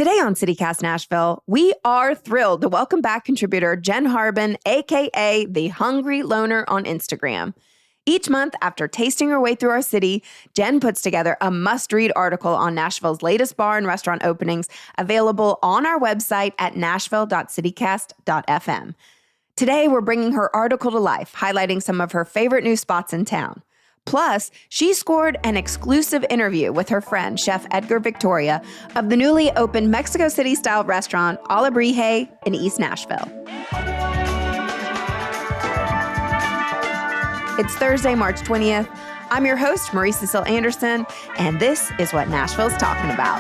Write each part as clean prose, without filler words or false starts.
Today on CityCast Nashville, we are thrilled to welcome back contributor Jen Harbin, aka The Hungry Loner on Instagram. Each month, after tasting her way through our city, Jen puts together a must-read article on Nashville's latest bar and restaurant openings, available on our website at nashville.citycast.fm. Today, we're bringing her article to life, highlighting some of her favorite new spots in town. Plus, she scored an exclusive interview with her friend, Chef Edgar Victoria, of the newly opened Mexico City-style restaurant Alebrije in East Nashville. It's Thursday, March 20th. I'm your host, Marie Cecile Anderson, and this is what Nashville's talking about.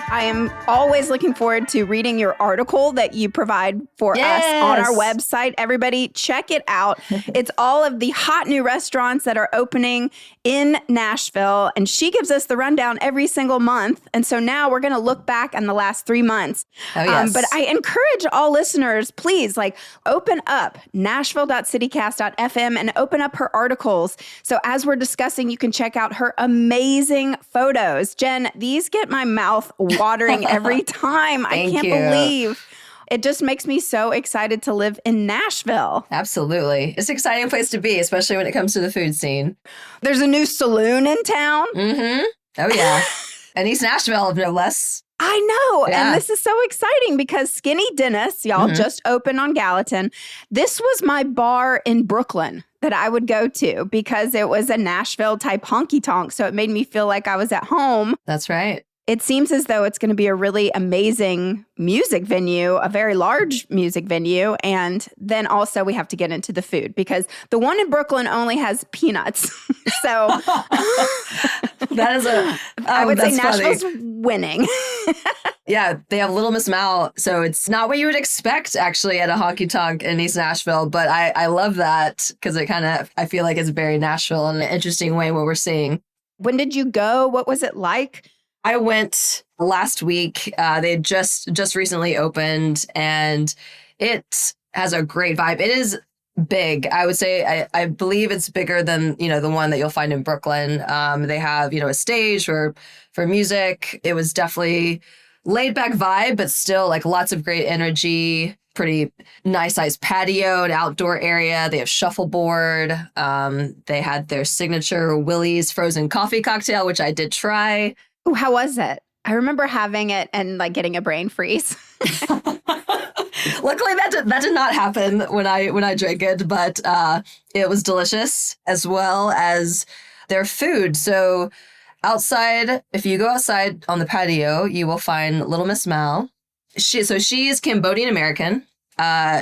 I am always looking forward to reading your article that you provide for us on our website. Everybody, check it out. It's all of the hot new restaurants that are opening in Nashville, and she gives us the rundown every single month. And so now we're going to look back on the last 3 months. Oh, yes. But I encourage all listeners, please, open up nashville.citycast.fm and open up her articles. So as we're discussing, you can check out her amazing photos. Jen, these get my mouth watering every time. I can't believe. It just makes me so excited to live in Nashville. Absolutely. It's an exciting place to be, especially when it comes to the food scene. There's a new saloon in town. Mm-hmm. Oh, yeah. And East Nashville, no less. I know. Yeah. And this is so exciting because Skinny Dennis, y'all, just opened on Gallatin. This was my bar in Brooklyn that I would go to because it was a Nashville type honky tonk. So it made me feel like I was at home. That's right. It seems as though it's going to be a really amazing music venue, a very large music venue. And then also we have to get into the food because the one in Brooklyn only has peanuts. So that is I would say Nashville's winning. Yeah, they have Little Miss Mal. So it's not what you would expect actually at a honky tonk in East Nashville. But I love that because it I feel like it's very Nashville in an interesting way what we're seeing. When did you go? What was it like? I went last week. They just recently opened, and it has a great vibe. It is big. I would say I believe it's bigger than the one that you'll find in Brooklyn. They have a stage for music. It was definitely laid back vibe, but still lots of great energy. Pretty nice sized patio, an outdoor area. They have shuffleboard. They had their signature Willie's frozen coffee cocktail, which I did try. Ooh, how was it? I remember having it and getting a brain freeze. Luckily, that did not happen when I drank it, but it was delicious as well as their food. So outside, if you go outside on the patio, you will find Little Miss Mal. She is Cambodian American.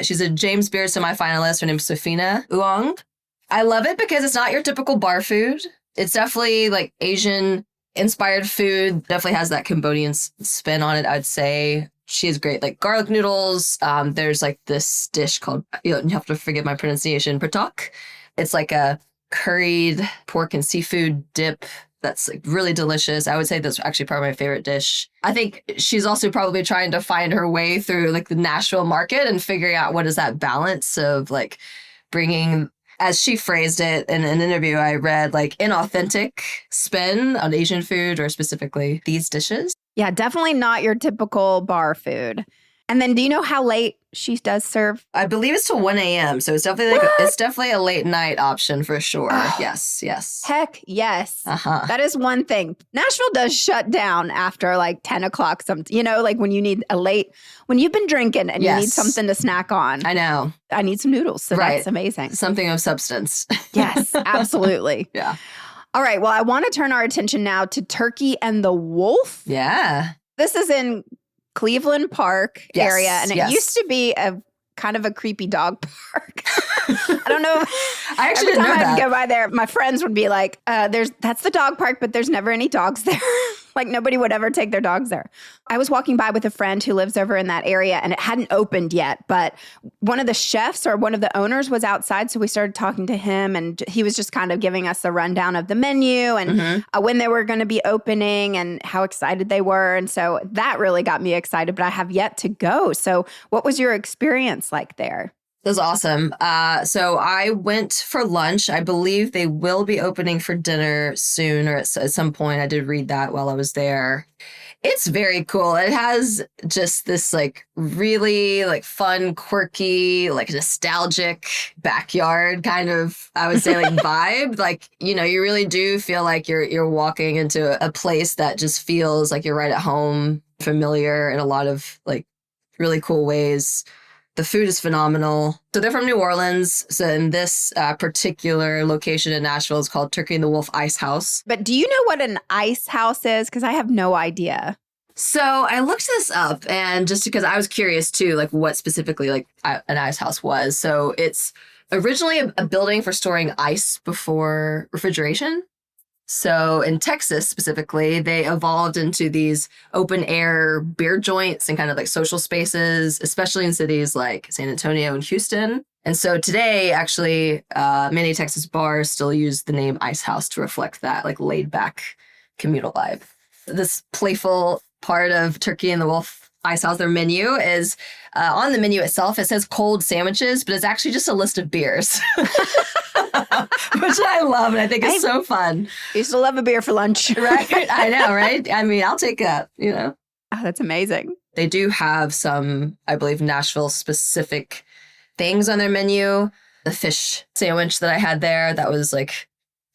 She's a James Beard semifinalist. Her name's Safina Uong. I love it because it's not your typical bar food. It's definitely Asian inspired food. Definitely has that Cambodian spin on it, I'd say. She has great garlic noodles. There's this dish called, you have to forgive my pronunciation, pratok. It's a curried pork and seafood dip that's really delicious. I would say that's actually probably my favorite dish. I think she's also probably trying to find her way through the Nashville market and figuring out what is that balance of bringing, as she phrased it in an interview I read, inauthentic spin on Asian food or specifically these dishes. Yeah, definitely not your typical bar food. And then do you know how late she does serve? I believe it's till 1 a.m. So it's definitely a late night option for sure. Oh, yes. Heck yes. That is one thing. Nashville does shut down after 10 o'clock. When you need when you've been drinking and you need something to snack on. I know. I need some noodles. So that's amazing. Something of substance. Yes, absolutely. Yeah. All right. Well, I want to turn our attention now to Turkey and the Wolf. Yeah. This is in Cleveland Park area, and it used to be a kind of a creepy dog park. I don't know. I actually didn't know that. Every time I'd go by there, my friends would be like, that's the dog park, but there's never any dogs there. Nobody would ever take their dogs there. I was walking by with a friend who lives over in that area, and it hadn't opened yet, but one of the chefs or one of the owners was outside, so we started talking to him, and he was just kind of giving us the rundown of the menu and when they were going to be opening and how excited they were. And so that really got me excited, but I have yet to go. So what was your experience like there? That's awesome. So I went for lunch. I believe they will be opening for dinner soon or at some point. I did read that while I was there. It's very cool. It has just this like really like fun, quirky, like nostalgic backyard kind of, I would say, like vibe. Like, you really do feel like you're walking into a place that just feels like you're right at home, familiar in a lot of like really cool ways. The food is phenomenal. So they're from New Orleans. So in this particular location in Nashville is called Turkey and the Wolf Ice House. But do you know what an ice house is? Because I have no idea. So I looked this up, and just because I was curious too, like what specifically like an ice house was. So it's originally a building for storing ice before refrigeration. So in Texas specifically, they evolved into these open air beer joints and kind of like social spaces, especially in cities like San Antonio and Houston. And so today, actually, many Texas bars still use the name Ice House to reflect that like laid back communal vibe. This playful part of Turkey and the Wolf Ice House, their menu is on the menu itself, it says cold sandwiches, but it's actually just a list of beers. Which I love, and I think it's so fun. I used to love a beer for lunch. Right? I know, right? I mean, I'll take that, Oh, that's amazing. They do have some, I believe, Nashville-specific things on their menu. The fish sandwich that I had there, that was like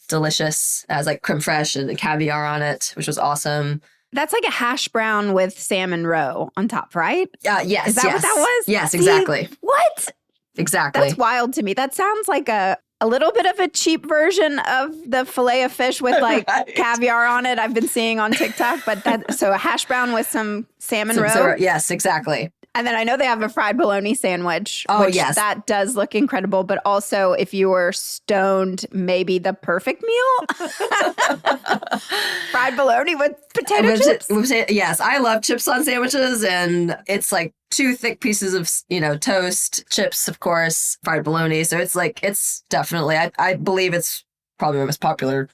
delicious. It has like creme fraiche and caviar on it, which was awesome. That's like a hash brown with salmon roe on top, right? Yes. Is that what that was? Yes, exactly. See, what? Exactly. That's wild to me. That sounds like a little bit of a cheap version of the fillet of fish with like right. caviar on it I've been seeing on TikTok. But so a hash brown with some salmon roe. Yes, exactly. And then I know they have a fried bologna sandwich. Oh, which yes. That does look incredible. But also, if you were stoned, maybe the perfect meal. Fried bologna with potato chips. Yes, I love chips on sandwiches. And it's like 2 thick pieces of, toast, chips, of course, fried bologna. So it's definitely, I believe it's probably my most popular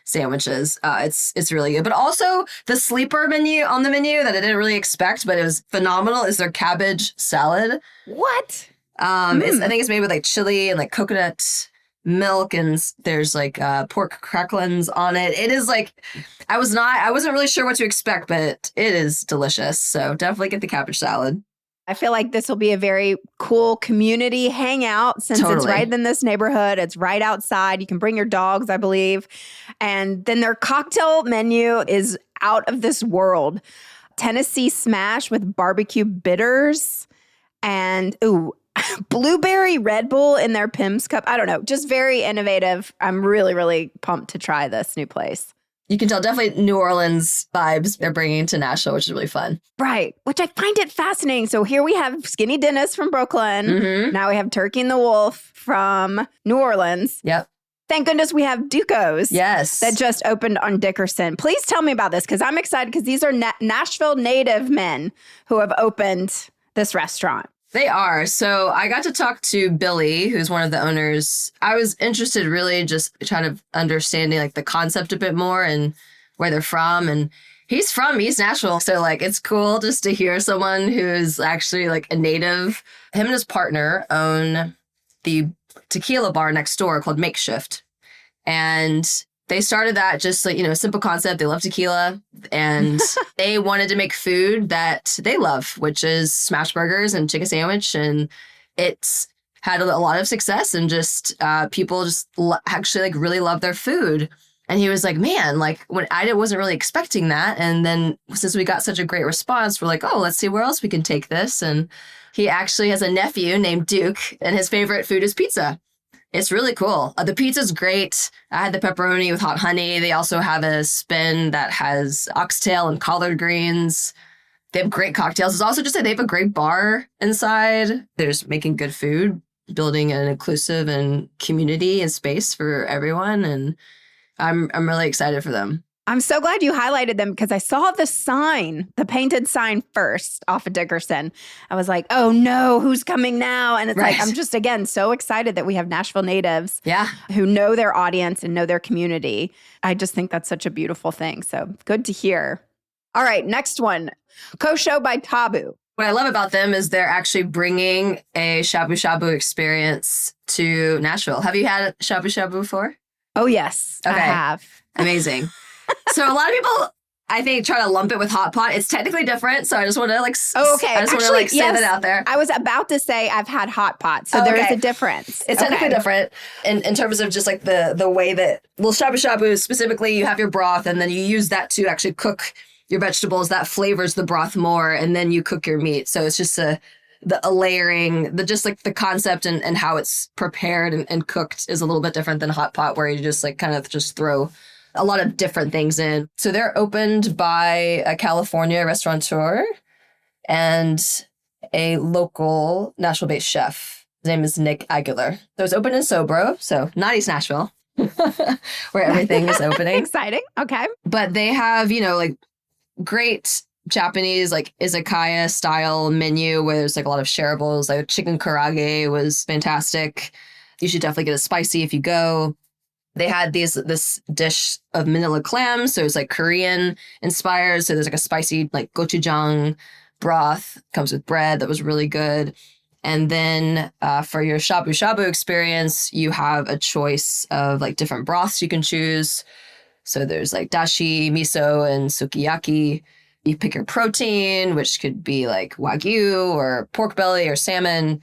sandwiches. It's really good. But also the sleeper menu on the menu that I didn't really expect, but it was phenomenal, is their cabbage salad. What? I think it's made with like chili and like coconut milk, and there's like pork cracklings on it. It is like, I wasn't really sure what to expect, but it is delicious. So definitely get the cabbage salad. I feel like this will be a very cool community hangout since It's right in this neighborhood. It's right outside. You can bring your dogs, I believe. And then their cocktail menu is out of this world. Tennessee Smash with barbecue bitters and, blueberry Red Bull in their Pim's cup. I don't know, just very innovative. I'm really, really pumped to try this new place. You can tell definitely New Orleans vibes they're bringing to Nashville, which is really fun. Right, which I find it fascinating. So here we have Skinny Dennis from Brooklyn. Mm-hmm. Now we have Turkey and the Wolf from New Orleans. Yep. Thank goodness we have Duco's. Yes. That just opened on Dickerson. Please tell me about this because I'm excited because these are Nashville native men who have opened this restaurant. They are. So I got to talk to Billy, who's one of the owners. I was interested really just trying to understanding like the concept a bit more and where they're from. And he's from East Nashville. So like it's cool just to hear someone who's actually like a native. Him and his partner own the tequila bar next door called Makeshift. And they started that just like, simple concept. They love tequila and they wanted to make food that they love, which is smash burgers and chicken sandwich. And it's had a lot of success and just people just actually like really love their food. And he was like, man, like when I wasn't really expecting that. And then since we got such a great response, we're like, oh, let's see where else we can take this. And he actually has a nephew named Duke and his favorite food is pizza. It's really cool. The pizza's great. I had the pepperoni with hot honey. They also have a spin that has oxtail and collard greens. They have great cocktails. It's also just that they have a great bar inside. They're just making good food, building an inclusive and community and space for everyone. And I'm really excited for them. I'm so glad you highlighted them because I saw the sign, the painted sign first off of Dickerson. I was like, oh no, who's coming now? And it's right. like, I'm just, again, so excited that we have Nashville natives yeah. who know their audience and know their community. I just think that's such a beautiful thing. So good to hear. All right, next one. Kosho by Tabu. What I love about them is they're actually bringing a shabu shabu experience to Nashville. Have you had shabu shabu before? Oh, yes, I have. Amazing. So a lot of people, I think, try to lump it with hot pot. It's technically different. So I just want to like, okay. I just want to like say that out there. I was about to say I've had hot pot. So there is a difference. It's technically different in terms of just like the way that, well, shabu shabu specifically, you have your broth and then you use that to actually cook your vegetables. That flavors the broth more, and then you cook your meat. So it's just a layering, just like the concept and how it's prepared and cooked is a little bit different than hot pot, where you just like kind of just throw a lot of different things in. So they're opened by a California restaurateur and a local Nashville-based chef. His name is Nick Aguilar. So it's open in Sobro, so not East Nashville, where everything is opening. Exciting. Okay. But they have, like great Japanese, like izakaya style menu where there's like a lot of shareables. Like chicken karaage was fantastic. You should definitely get a spicy if you go. They had this dish of manila clams, so it's like Korean inspired. So there's like a spicy like gochujang broth, comes with bread that was really good. And then for your shabu shabu experience, you have a choice of like different broths you can choose. So there's like dashi, miso, and sukiyaki. You pick your protein, which could be like wagyu or pork belly or salmon.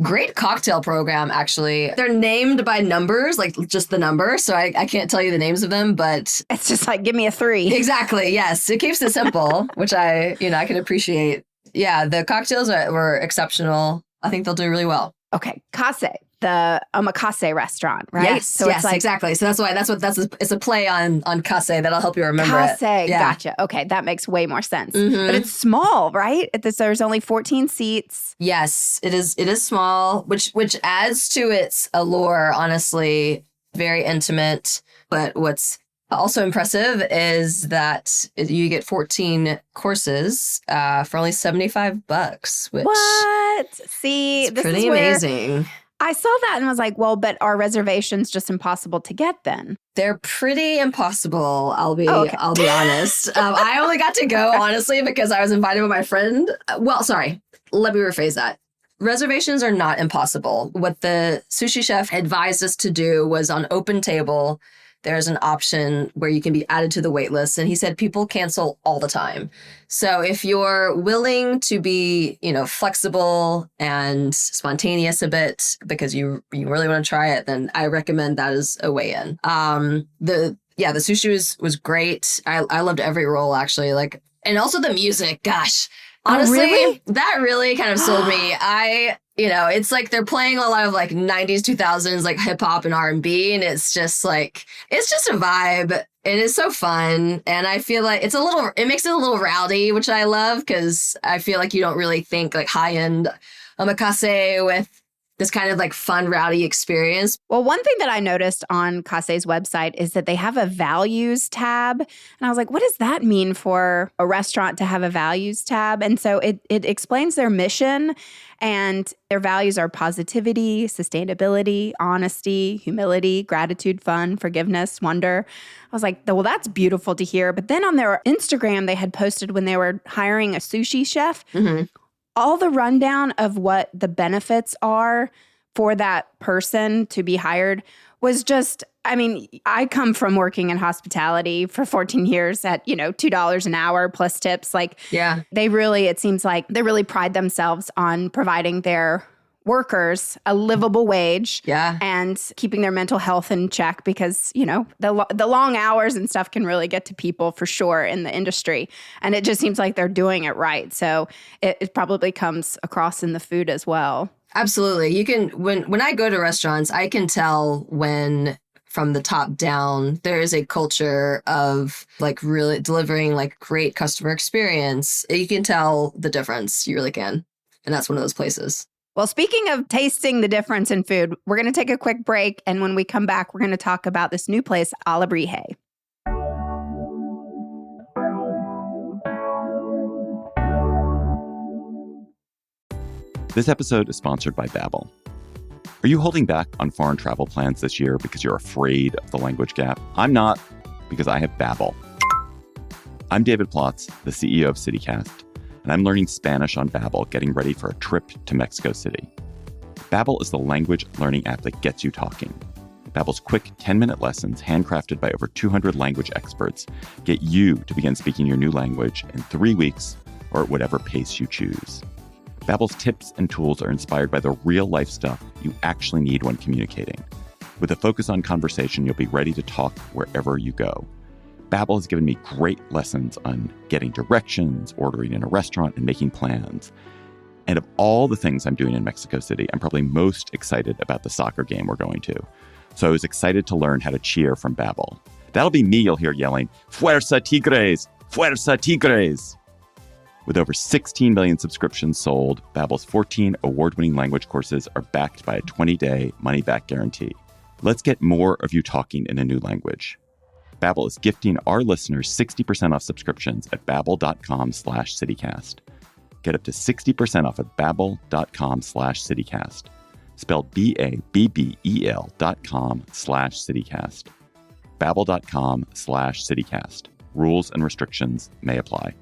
Great cocktail program, actually. They're named by numbers, like just the number. So I can't tell you the names of them, but it's just like, give me a 3. Exactly. Yes. It keeps it simple, which I can appreciate. Yeah. The cocktails were exceptional. I think they'll do really well. Okay. Kase, the omakase restaurant, right? Yes. So yes, it's like, exactly. So it's a play on kase that'll help you remember kase, it. Yeah. Gotcha. Okay. That makes way more sense. Mm-hmm. But it's small, right? There's only 14 seats. Yes, it is. It is small, which adds to its allure, honestly. Very intimate. But what's also impressive is that you get 14 courses for only $75, which What? See, is this pretty is where amazing. I saw that and was like, well, but are reservations just impossible to get then? They're pretty impossible. I'll be honest. I only got to go honestly because I was invited by my friend. Well, sorry. Let me rephrase that. Reservations are not impossible. What the sushi chef advised us to do was on Open Table, there's an option where you can be added to the wait list. And he said people cancel all the time. So if you're willing to be, flexible and spontaneous a bit because you really want to try it, then I recommend that as a way in. The sushi was great. I loved every roll actually. And also the music, gosh. Honestly, really? That really kind of sold me. It's like they're playing a lot of like 90s, 2000s, like hip hop and R&B. And it's just a vibe. It is so fun. And I feel like it makes it a little rowdy, which I love because I feel like you don't really think like high end omakase with this kind of like fun, rowdy experience. Well, one thing that I noticed on Kase's website is that they have a values tab. And I was like, what does that mean for a restaurant to have a values tab? And so it explains their mission, and their values are positivity, sustainability, honesty, humility, gratitude, fun, forgiveness, wonder. I was like, well, that's beautiful to hear. But then on their Instagram, they had posted when they were hiring a sushi chef, all the rundown of what the benefits are for that person to be hired was just, I come from working in hospitality for 14 years at, $2 an hour plus tips. It seems like they really pride themselves on providing their workers a livable wage and keeping their mental health in check because, the long hours and stuff can really get to people for sure in the industry. And it just seems like they're doing it right. So it probably comes across in the food as well. Absolutely. You can, when I go to restaurants, I can tell when from the top down, there is a culture of like really delivering like great customer experience. You can tell the difference. You really can. And that's one of those places. Well, speaking of tasting the difference in food, we're going to take a quick break. And when we come back, we're going to talk about this new place, Alebrije. This episode is sponsored by Babbel. Are you holding back on foreign travel plans this year because you're afraid of the language gap? I'm not, because I have Babbel. I'm David Plotz, the CEO of CityCast, and I'm learning Spanish on Babbel, getting ready for a trip to Mexico City. Babbel is the language learning app that gets you talking. Babbel's quick 10-minute lessons, handcrafted by over 200 language experts, get you to begin speaking your new language in 3 weeks or at whatever pace you choose. Babbel's tips and tools are inspired by the real-life stuff you actually need when communicating. With a focus on conversation, you'll be ready to talk wherever you go. Babbel has given me great lessons on getting directions, ordering in a restaurant, and making plans. And of all the things I'm doing in Mexico City, I'm probably most excited about the soccer game we're going to. So I was excited to learn how to cheer from Babbel. That'll be me you'll hear yelling, "Fuerza Tigres! Fuerza Tigres!" With over 16 million subscriptions sold, Babbel's 14 award-winning language courses are backed by a 20-day money-back guarantee. Let's get more of you talking in a new language. Babbel is gifting our listeners 60% off subscriptions at babbel.com/citycast. Get up to 60% off at babbel.com/citycast. Spelled BABBEL.com/citycast. Babbel.com/citycast. Rules and restrictions may apply.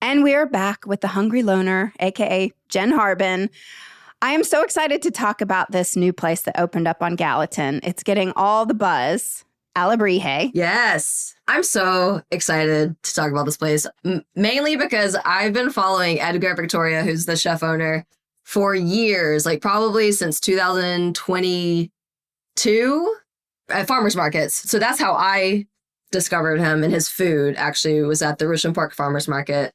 And we're back with the Hungry Loner, aka Jen Harbin. I am so excited to talk about this new place that opened up on Gallatin. It's getting all the buzz. Alebrije. Yes. I'm so excited to talk about this place, mainly because I've been following Edgar Victoria, who's the chef owner, for years, like probably since 2022 at farmers markets. So that's how I discovered him, and his food actually was at the Richmond Park Farmers Market.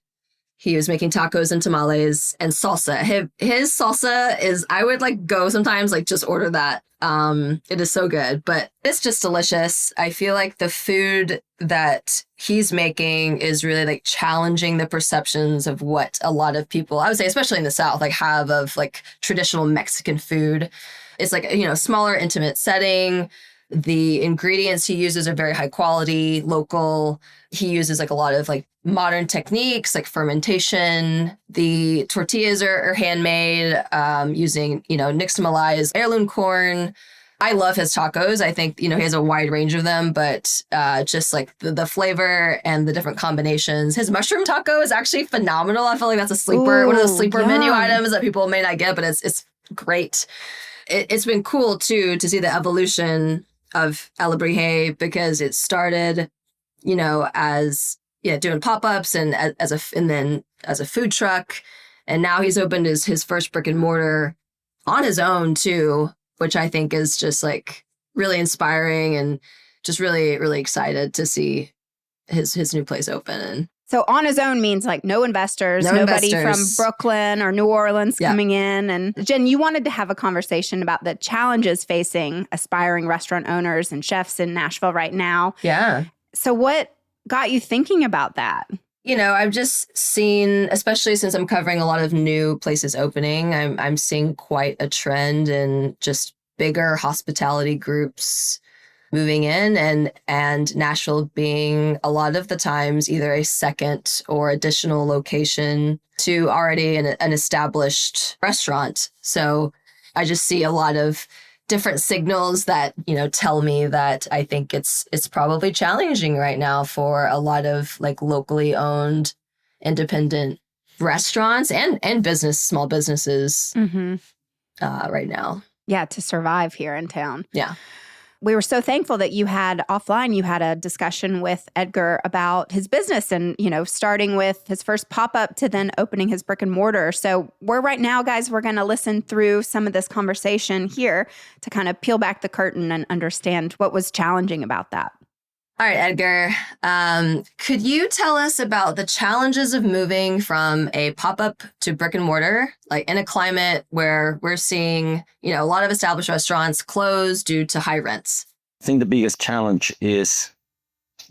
He was making tacos and tamales and salsa. His salsa is, I would like go sometimes, like just order that. It is so good, but it's just delicious. I feel like the food that he's making is really like challenging the perceptions of what a lot of people, I would say, especially in the South, like have of like traditional Mexican food. It's like, you know, smaller, intimate setting. The ingredients he uses are very high quality, local. He uses like a lot of like modern techniques like fermentation. The tortillas are handmade using, you know, nixtamalized heirloom corn. I love his tacos. I think, you know, he has a wide range of them, but just like the flavor and the different combinations. His mushroom taco is actually phenomenal. I feel like that's a sleeper, one of those sleeper menu items that people may not get, but it's great. It's been cool too to see the evolution of Alebrije, because it started, you know, as doing pop-ups and as a food truck, and now he's opened his first brick and mortar on his own too, which I think is just like really inspiring, and just really, really excited to see his new place open. And so on his own means like no investors, nobody from Brooklyn or New Orleans coming in. And Jen, you wanted to have a conversation about the challenges facing aspiring restaurant owners and chefs in Nashville right now. Yeah. So what got you thinking about that? You know, I've just seen, especially since I'm covering a lot of new places opening, I'm seeing quite a trend in just bigger hospitality groups moving in, and Nashville being a lot of the times either a second or additional location to already an established restaurant. So I just see a lot of different signals that, you know, tell me that I think it's probably challenging right now for a lot of like locally owned independent restaurants and small businesses right now. Yeah, to survive here in town. Yeah. We were so thankful that you had a discussion with Edgar about his business and, you know, starting with his first pop-up to then opening his brick and mortar. So we're right now, guys, we're going to listen through some of this conversation here to kind of peel back the curtain and understand what was challenging about that. All right, Edgar, could you tell us about the challenges of moving from a pop-up to brick and mortar, like in a climate where we're seeing, you know, a lot of established restaurants close due to high rents? I think the biggest challenge is,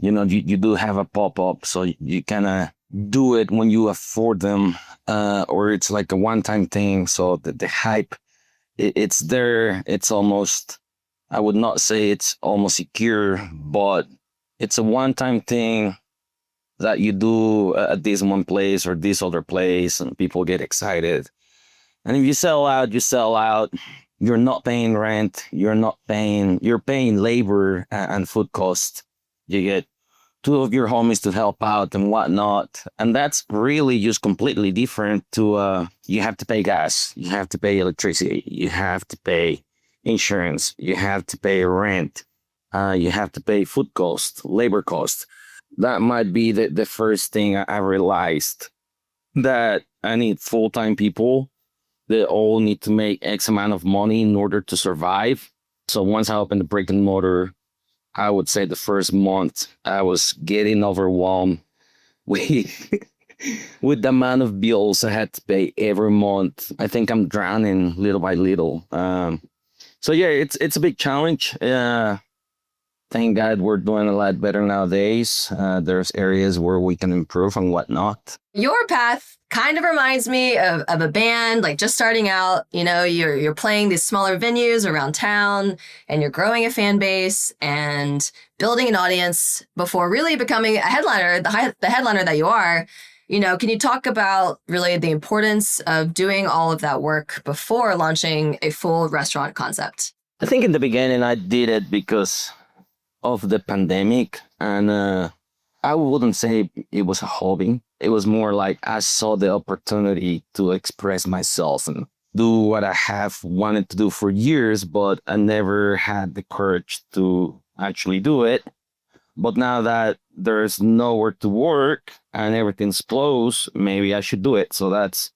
you know, you do have a pop-up, so you kind of do it when you afford them, or it's like a one-time thing. So the hype, it's there. It's almost, I would not say it's almost secure, but it's a one-time thing that you do at this one place or this other place, and people get excited. And if you sell out, you sell out. You're not paying rent. You're paying labor and food cost. You get two of your homies to help out and whatnot. And that's really just completely different to you have to pay gas, you have to pay electricity, you have to pay insurance, you have to pay rent, you have to pay food cost, labor cost. That might be the first thing I realized, that I need full-time people. They all need to make X amount of money in order to survive. So once I opened the brick and mortar, I would say the first month I was getting overwhelmed with with the amount of bills I had to pay every month. I think I'm drowning little by little. So yeah, it's a big challenge. Thank God we're doing a lot better nowadays. There's areas where we can improve and whatnot. Your path kind of reminds me of a band, like just starting out. You know, you're playing these smaller venues around town, and you're growing a fan base and building an audience before really becoming a headliner, the headliner that you are. You know, can you talk about really the importance of doing all of that work before launching a full restaurant concept? I think in the beginning I did it because of the pandemic, and I wouldn't say it was a hobby. It was more like I saw the opportunity to express myself and do what I have wanted to do for years, but I never had the courage to actually do it. But now that there's nowhere to work and everything's closed, maybe I should do it. So that's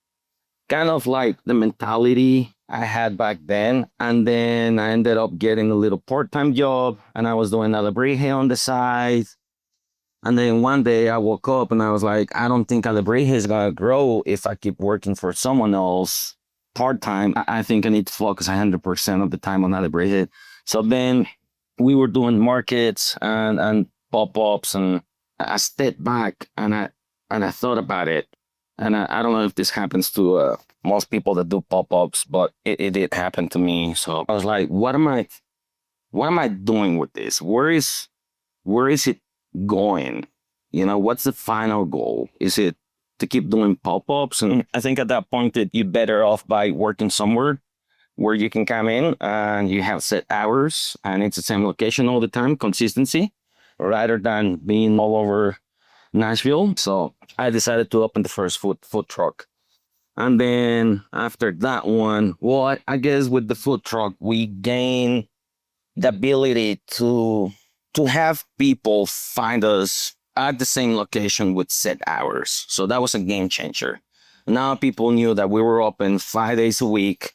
kind of like the mentality I had back then. And then I ended up getting a little part-time job, and I was doing alebrije on the side. And then one day I woke up and I was like, I don't think alebrije is gonna grow if I keep working for someone else part-time. I think I need to focus 100% of the time on alebrije. So then we were doing markets and pop-ups, and I stepped back and I thought about it. And I don't know if this happens to most people that do pop-ups, but it did happen to me. So I was like, what am I doing with this? Where is it going? You know, what's the final goal? Is it to keep doing pop-ups? And I think at that point that you're better off by working somewhere where you can come in and you have set hours and it's the same location all the time, consistency, rather than being all over Nashville. So I decided to open the first food truck. And then after that one, well, I guess with the food truck, we gain the ability to have people find us at the same location with set hours. So that was a game changer. Now people knew that we were open 5 days a week,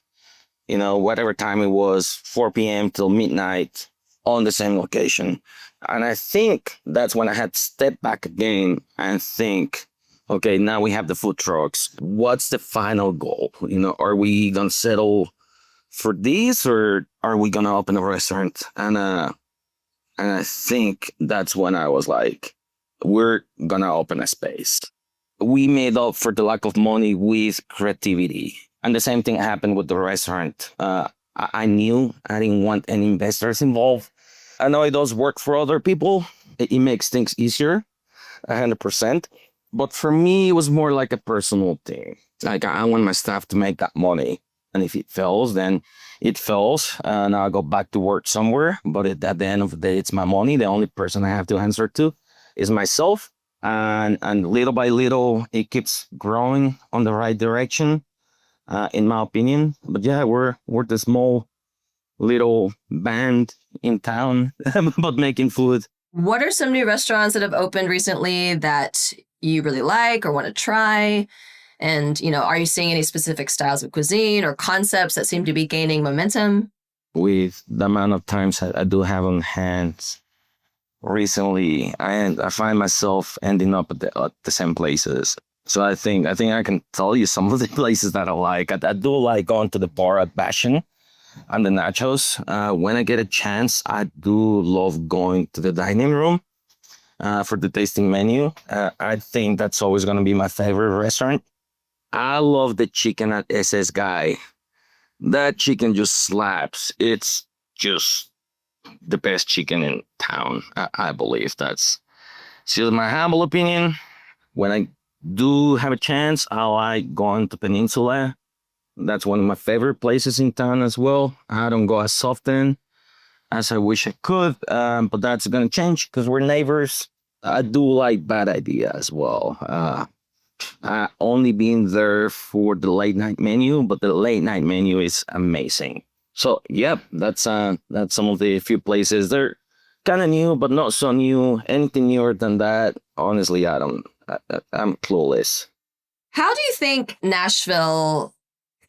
you know, whatever time it was, 4 p.m. till midnight on the same location. And I think that's when I had to step back again and think, okay, now we have the food trucks. What's the final goal? You know, are we going to settle for these, or are we going to open a restaurant? And I think that's when I was like, we're going to open a space. We made up for the lack of money with creativity. And the same thing happened with the restaurant. I knew I didn't want any investors involved. I know it does work for other people. It makes things easier, 100%. But for me, it was more like a personal thing. Like, I want my staff to make that money. And if it fails, then it fails. And I'll go back to work somewhere. But at the end of the day, it's my money. The only person I have to answer to is myself. And little by little, it keeps growing on the right direction, in my opinion. But yeah, we're the small little band in town, but making food. What are some new restaurants that have opened recently that you really like or want to try? And, you know, are you seeing any specific styles of cuisine or concepts that seem to be gaining momentum? With the amount of times I do have on hands recently, I find myself ending up at the same places. So I think I can tell you some of the places that I like. I do like going to the bar at Bastion and the nachos. When I get a chance, I do love going to the dining room for the tasting menu. I think that's always going to be my favorite restaurant. I love the chicken at SS Guy. That chicken just slaps. It's just the best chicken in town. I believe that's still my humble opinion. When I do have a chance, I like going to Peninsula. That's one of my favorite places in town as well. I don't go as often as I wish I could, but that's going to change because we're neighbors. I do like Bad Idea as well. I only been there for the late night menu, but the late night menu is amazing. So yep, that's some of the few places. They're kind of new, but not so new. Anything newer than that, honestly, I don't. I'm clueless. How do you think Nashville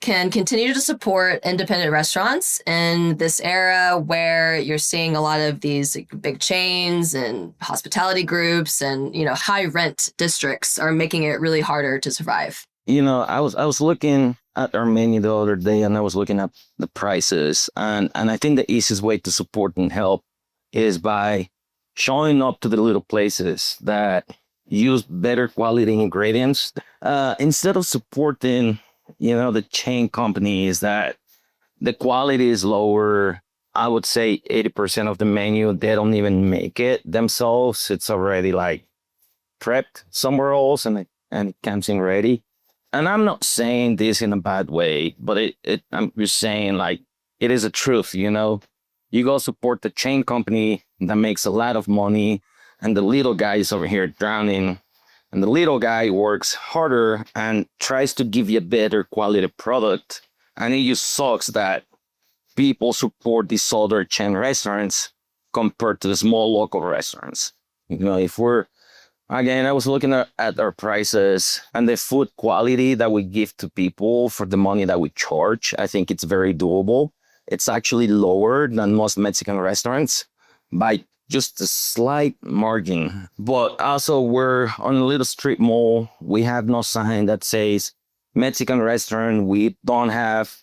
can continue to support independent restaurants in this era where you're seeing a lot of these big chains and hospitality groups and, high rent districts are making it really harder to survive? I was looking at our menu the other day, and I was looking at the prices, and I think the easiest way to support and help is by showing up to the little places that use better quality ingredients, instead of supporting the chain companies that the quality is lower. I would say 80% of the menu, they don't even make it themselves. It's already like prepped somewhere else, and it comes in ready. And I'm not saying this in a bad way, but I'm just saying, like, it is a truth. You go support the chain company that makes a lot of money, and the little guy is over here drowning. And the little guy works harder and tries to give you a better quality product. And it just sucks that people support these other chain restaurants compared to the small local restaurants. I was looking at our prices and the food quality that we give to people for the money that we charge. I think it's very doable. It's actually lower than most Mexican restaurants by just a slight margin. But also, we're on a little strip mall. We have no sign that says Mexican restaurant. We don't have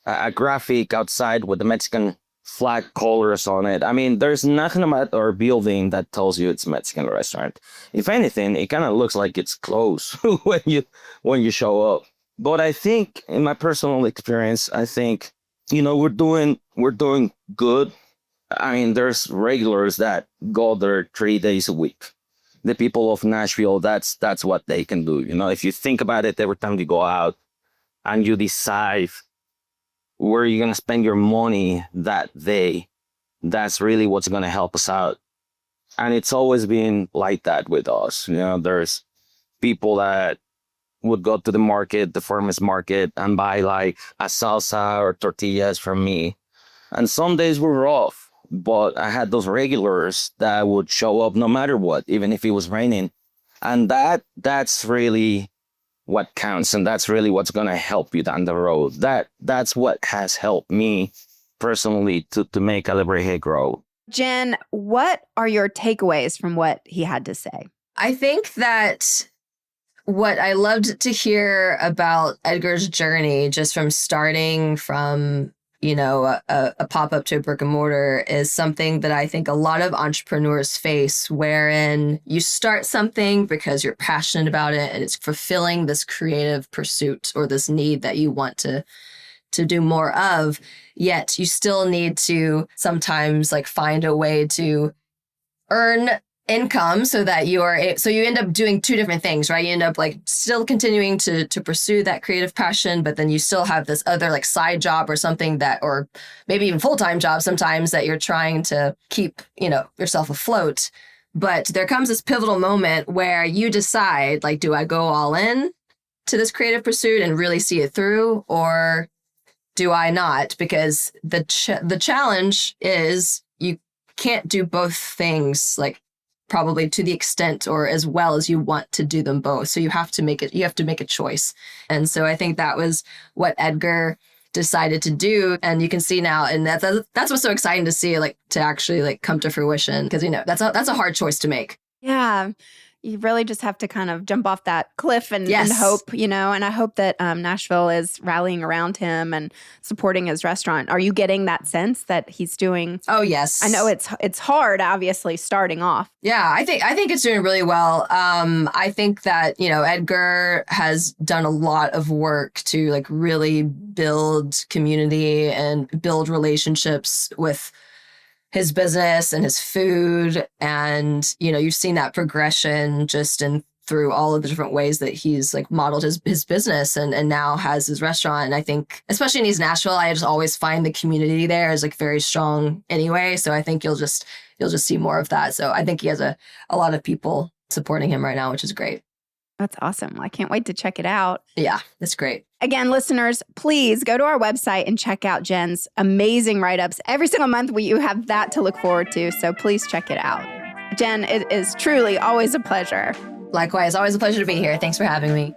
a graphic outside with the Mexican flag colors on it. I mean, there's nothing about our building that tells you it's a Mexican restaurant. If anything, it kind of looks like it's closed when you show up. But I think, in my personal experience, I think we're doing good. I mean, there's regulars that go there 3 days a week. The people of Nashville, that's what they can do. If you think about it, every time you go out and you decide where you're going to spend your money that day, that's really what's going to help us out. And it's always been like that with us. There's people that would go to the market, the farmer's market, and buy like a salsa or tortillas from me. And some days were rough. But I had those regulars that would show up no matter what, even if it was raining. And that's really what counts. And that's really what's going to help you down the road. That's what has helped me personally to make Alebrije grow. Jen, what are your takeaways from what he had to say? I think that what I loved to hear about Edgar's journey, just from starting from a pop-up to a brick and mortar, is something that I think a lot of entrepreneurs face, wherein you start something because you're passionate about it and it's fulfilling this creative pursuit or this need that you want to do more of, yet you still need to sometimes find a way to earn income so that you end up doing two different things, right? You end up still continuing to pursue that creative passion, but then you still have this other side job or something or maybe even full-time job sometimes that you're trying to keep, yourself afloat. But there comes this pivotal moment where you decide, do I go all in to this creative pursuit and really see it through, or do I not? Because the challenge is you can't do both things probably to the extent or as well as you want to do them both. So you have to make a choice. And so I think that was what Edgar decided to do. And you can see now, and that's what's so exciting to see, to actually come to fruition, because that's a hard choice to make. Yeah. You really just have to kind of jump off that cliff and hope, and I hope that Nashville is rallying around him and supporting his restaurant. Are you getting that sense that he's doing? Oh, yes. I know it's hard, obviously, starting off. Yeah, I think it's doing really well. I think that, Edgar has done a lot of work to really build community and build relationships with his business and his food. And, you've seen that progression just through all of the different ways that he's modeled his business and now has his restaurant. And I think, especially in East Nashville, I just always find the community there is very strong anyway. So I think you'll just you'll just see more of that. So I think he has a lot of people supporting him right now, which is great. That's awesome. I can't wait to check it out. Yeah, that's great. Again, listeners, please go to our website and check out Jen's amazing write-ups. Every single month, you have that to look forward to. So please check it out. Jen, it is truly always a pleasure. Likewise, always a pleasure to be here. Thanks for having me.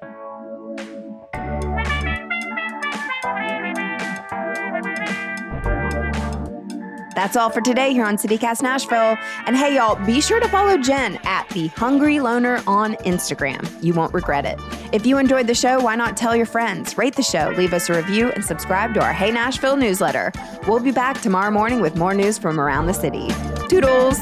That's all for today here on CityCast Nashville. And hey, y'all, be sure to follow Jen at The Hungry Loner on Instagram. You won't regret it. If you enjoyed the show, why not tell your friends? Rate the show, leave us a review, and subscribe to our Hey Nashville newsletter. We'll be back tomorrow morning with more news from around the city. Toodles!